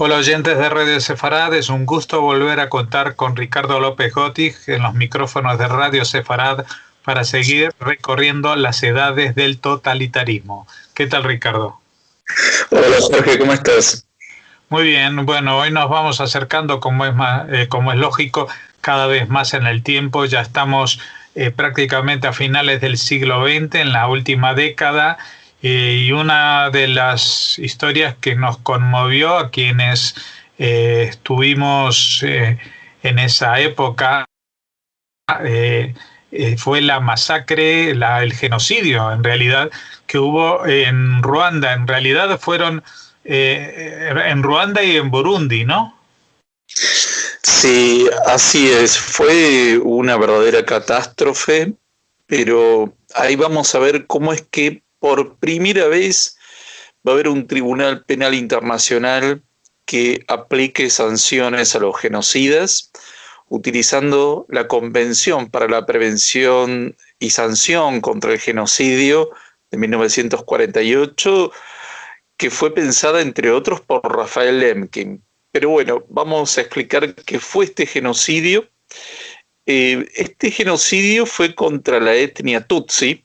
Hola oyentes de Radio Sefarad, es un gusto volver a contar con Ricardo López Gotti en los micrófonos de Radio Sefarad para seguir recorriendo las edades del totalitarismo. ¿Qué tal, Ricardo? Hola Jorge, ¿cómo estás? Muy bien, bueno, hoy nos vamos acercando, como es lógico, cada vez más en el tiempo. Ya estamos prácticamente a finales del siglo XX, en la última década, y una de las historias que nos conmovió a quienes estuvimos en esa época eh, fue la masacre, el genocidio, en realidad, que hubo en Ruanda. En realidad fueron en Ruanda y en Burundi, ¿no? Sí, así es. Fue una verdadera catástrofe, pero ahí vamos a ver cómo es que por primera vez va a haber un tribunal penal internacional que aplique sanciones a los genocidas, utilizando la Convención para la Prevención y Sanción contra el Genocidio de 1948, que fue pensada, entre otros, por Rafael Lemkin. Pero bueno, vamos a explicar qué fue este genocidio. Este genocidio fue contra la etnia Tutsi,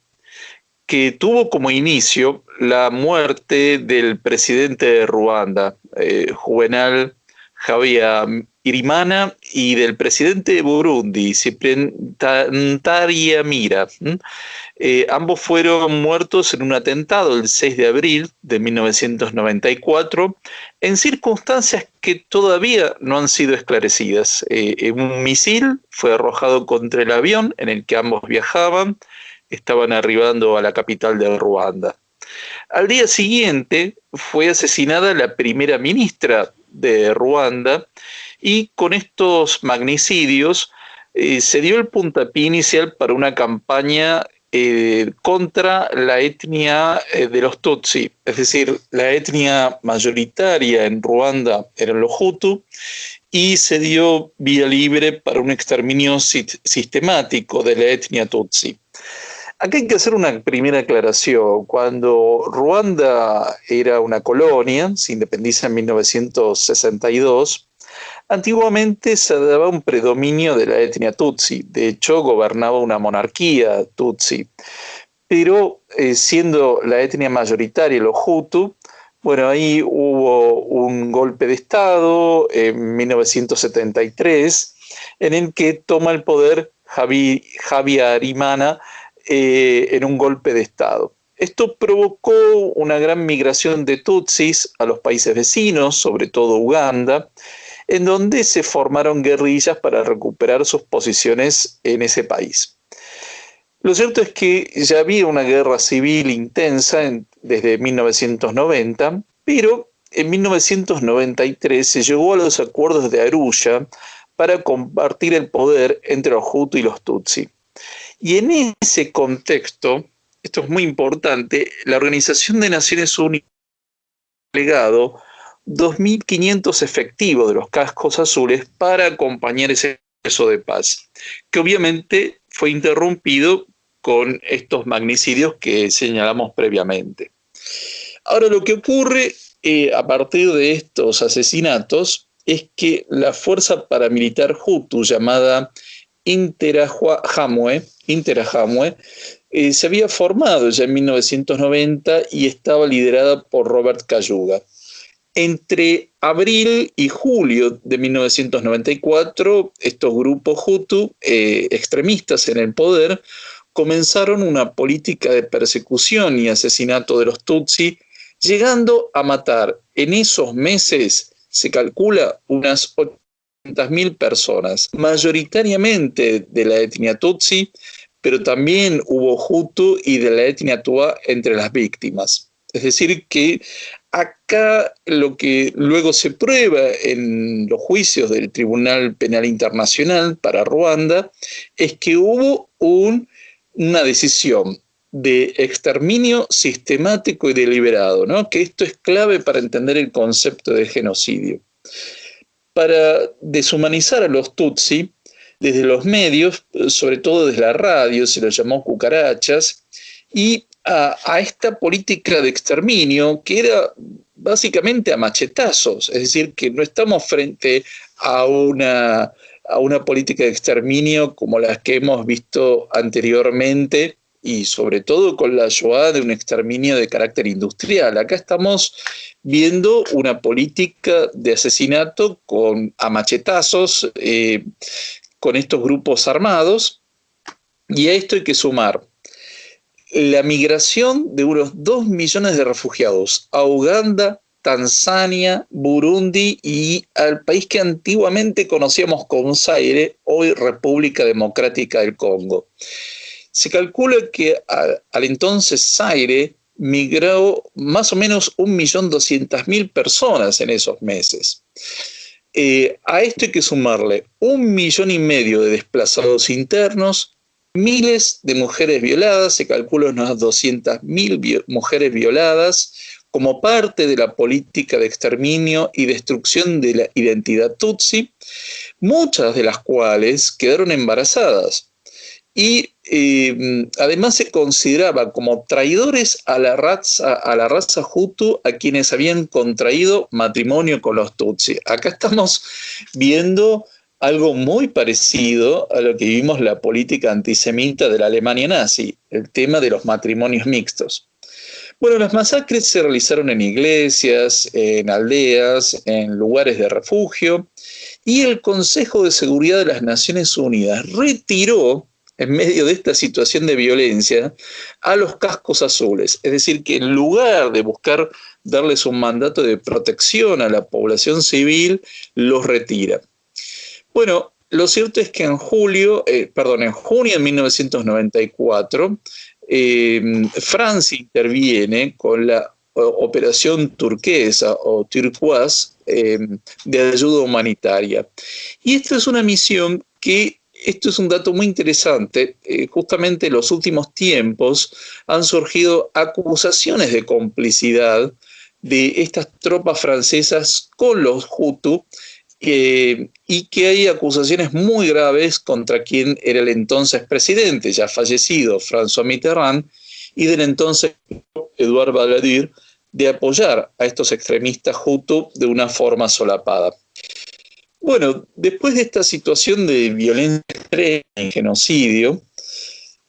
que tuvo como inicio la muerte del presidente de Ruanda, Juvenal Habyarimana, y del presidente de Burundi, Cyprien Ntaryamira. Ambos fueron muertos en un atentado el 6 de abril de 1994 en circunstancias que todavía no han sido esclarecidas. Un misil fue arrojado contra el avión en el que ambos viajaban, estaban arribando a la capital de Ruanda. Al día siguiente fue asesinada la primera ministra de Ruanda y con estos magnicidios se dio el puntapié inicial para una campaña contra la etnia de los Tutsi, es decir, la etnia mayoritaria en Ruanda eran los Hutu, y se dio vía libre para un exterminio sistemático de la etnia Tutsi. Acá hay que hacer una primera aclaración. Cuando Ruanda era una colonia, se independiza en 1962, antiguamente se daba un predominio de la etnia Tutsi. De hecho, gobernaba una monarquía Tutsi. Pero siendo la etnia mayoritaria los Hutu, bueno, ahí hubo un golpe de Estado en 1973 en el que toma el poder Habyarimana en un golpe de Estado. Esto provocó una gran migración de Tutsis a los países vecinos, sobre todo Uganda, en donde se formaron guerrillas para recuperar sus posiciones en ese país. Lo cierto es que ya había una guerra civil intensa desde 1990, pero en 1993 se llegó a los acuerdos de Arusha para compartir el poder entre los Hutu y los Tutsi. Y en ese contexto, esto es muy importante, la Organización de Naciones Unidas ha desplegado 2.500 efectivos de los cascos azules para acompañar ese proceso de paz, que obviamente fue interrumpido con estos magnicidios que señalamos previamente. Ahora, lo que ocurre a partir de estos asesinatos es que la fuerza paramilitar Hutu llamada Interahamwe, se había formado ya en 1990 y estaba liderada por Robert Kayuga. Entre abril y julio de 1994, estos grupos Hutu, extremistas en el poder, comenzaron una política de persecución y asesinato de los Tutsi, llegando a matar en esos meses, se calcula, unas 800.000 personas, mayoritariamente de la etnia Tutsi, pero también hubo Hutu y de la etnia Tua entre las víctimas. Es decir, que acá lo que luego se prueba en los juicios del Tribunal Penal Internacional para Ruanda es que hubo una decisión de exterminio sistemático y deliberado, ¿no? Que esto es clave para entender el concepto de genocidio. Para deshumanizar a los Tutsi, desde los medios, sobre todo desde la radio, se los llamó cucarachas, y a esta política de exterminio, que era básicamente a machetazos, es decir, que no estamos frente a una política de exterminio como las que hemos visto anteriormente y sobre todo con la Shoah de un exterminio de carácter industrial. Acá estamos viendo una política de asesinato a machetazos con estos grupos armados, y a esto hay que sumar la migración de unos 2 millones de refugiados a Uganda, Tanzania, Burundi y al país que antiguamente conocíamos como Zaire, hoy República Democrática del Congo. Se calcula que al entonces Zaire migró más o menos 1.200.000 personas en esos meses. A esto hay que sumarle 1,5 millones de desplazados internos, miles de mujeres violadas, se calcula unas 200.000 mujeres violadas, como parte de la política de exterminio y destrucción de la identidad tutsi, muchas de las cuales quedaron embarazadas. Y además se consideraba como traidores a la raza Hutu a quienes habían contraído matrimonio con los Tutsi. Acá estamos viendo algo muy parecido a lo que vimos la política antisemita de la Alemania nazi, el tema de los matrimonios mixtos. Bueno, las masacres se realizaron en iglesias, en aldeas, en lugares de refugio, y el Consejo de Seguridad de las Naciones Unidas retiró, en medio de esta situación de violencia, a los cascos azules. Es decir, que en lugar de buscar darles un mandato de protección a la población civil, los retira. Bueno, lo cierto es que en junio de 1994, Francia interviene con la Operación Turquesa o Turquoise de ayuda humanitaria. Y esta es una misión que, esto es un dato muy interesante, justamente en los últimos tiempos han surgido acusaciones de complicidad de estas tropas francesas con los Hutu, y que hay acusaciones muy graves contra quien era el entonces presidente, ya fallecido, François Mitterrand, y del entonces Edouard Balladur, de apoyar a estos extremistas Hutu de una forma solapada. Bueno, después de esta situación de violencia extrema y genocidio,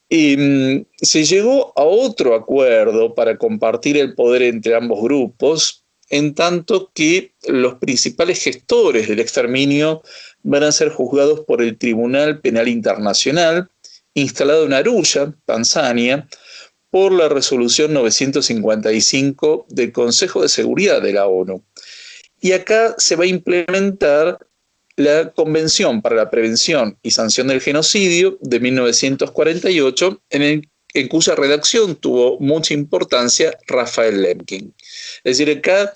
se llegó a otro acuerdo para compartir el poder entre ambos grupos, en tanto que los principales gestores del exterminio van a ser juzgados por el Tribunal Penal Internacional, instalado en Arusha, Tanzania, por la resolución 955 del Consejo de Seguridad de la ONU. Y acá se va a implementar la Convención para la Prevención y Sanción del Genocidio de 1948, en cuya redacción tuvo mucha importancia Raphael Lemkin. Es decir, acá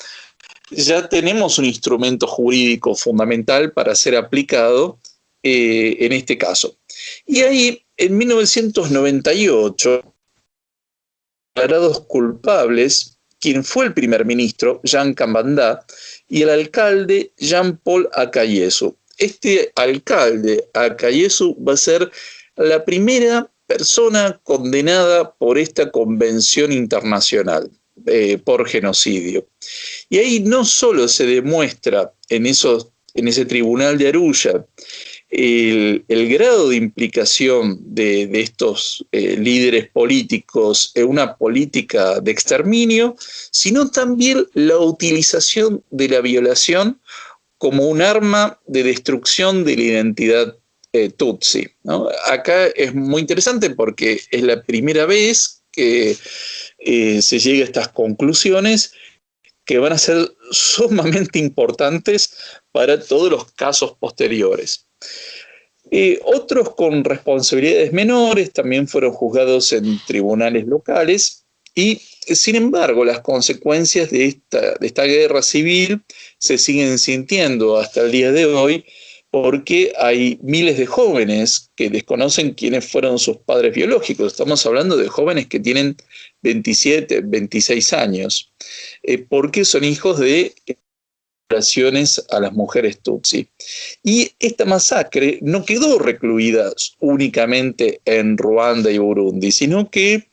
ya tenemos un instrumento jurídico fundamental para ser aplicado en este caso. Y ahí, en 1998, declarados culpables quien fue el primer ministro, Jean Kambanda, y el alcalde Jean-Paul Akayesu. Este alcalde, Akayesu, va a ser la primera persona condenada por esta convención internacional por genocidio. Y ahí no solo se demuestra en ese tribunal de Arusha el grado de implicación de estos líderes políticos en una política de exterminio, sino también la utilización de la violación como un arma de destrucción de la identidad tutsi, ¿no? Acá es muy interesante porque es la primera vez que se llega a estas conclusiones que van a ser sumamente importantes para todos los casos posteriores. Otros con responsabilidades menores también fueron juzgados en tribunales locales y, sin embargo, las consecuencias de esta guerra civil se siguen sintiendo hasta el día de hoy, porque hay miles de jóvenes que desconocen quiénes fueron sus padres biológicos. Estamos hablando de jóvenes que tienen 27, 26 años, porque son hijos de violaciones a las mujeres tutsi. Y esta masacre no quedó recluida únicamente en Ruanda y Burundi, sino que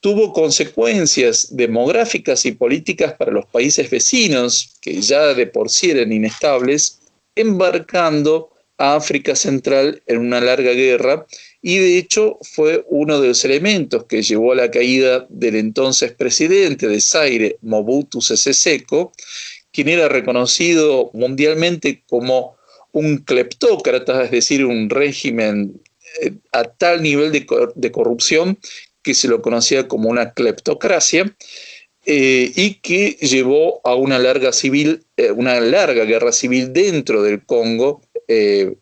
tuvo consecuencias demográficas y políticas para los países vecinos, que ya de por sí eran inestables, embarcando a África Central en una larga guerra, y de hecho fue uno de los elementos que llevó a la caída del entonces presidente de Zaire, Mobutu Sese Seko, quien era reconocido mundialmente como un cleptócrata, es decir, un régimen a tal nivel de corrupción que se lo conocía como una cleptocracia, y que llevó a una larga guerra civil dentro del Congo,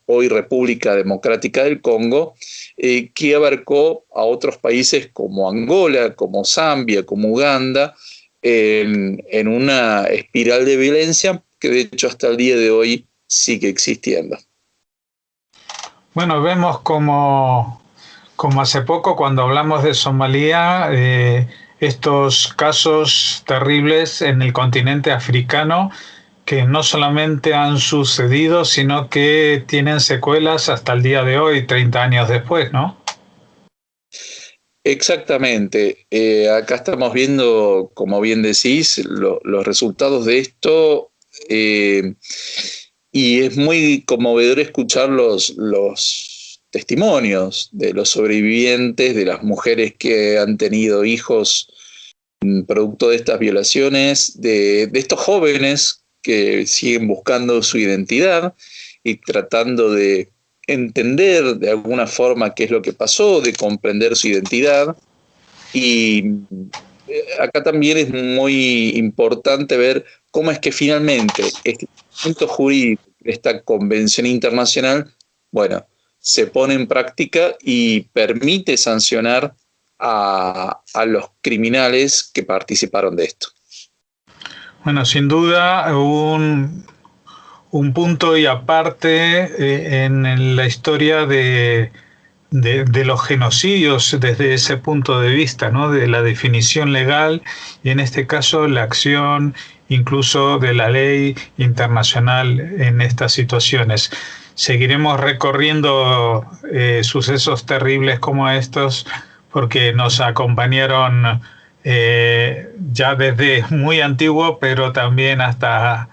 hoy República Democrática del Congo, que abarcó a otros países como Angola, como Zambia, como Uganda, en una espiral de violencia que de hecho hasta el día de hoy sigue existiendo. Bueno, vemos como hace poco cuando hablamos de Somalia, estos casos terribles en el continente africano que no solamente han sucedido, sino que tienen secuelas hasta el día de hoy, 30 años después, ¿no? Exactamente. Acá estamos viendo, como bien decís, los resultados de esto, y es muy conmovedor escuchar los testimonios de los sobrevivientes, de las mujeres que han tenido hijos producto de estas violaciones, de estos jóvenes que siguen buscando su identidad y tratando de entender de alguna forma qué es lo que pasó, de comprender su identidad. Y acá también es muy importante ver cómo es que finalmente este instrumento jurídico, esta convención internacional, bueno, se pone en práctica y permite sancionar a los criminales que participaron de esto. Bueno, sin duda un punto y aparte en la historia de los genocidios desde ese punto de vista, ¿no? De la definición legal y en este caso la acción incluso de la ley internacional en estas situaciones. Seguiremos recorriendo sucesos terribles como estos porque nos acompañaron ya desde muy antiguo, pero también hasta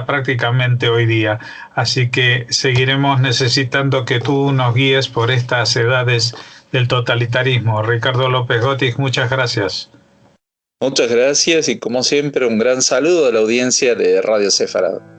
prácticamente hoy día. Así que seguiremos necesitando que tú nos guíes por estas edades del totalitarismo. Ricardo López Gotis, muchas gracias. Muchas gracias y como siempre un gran saludo a la audiencia de Radio Sefarad.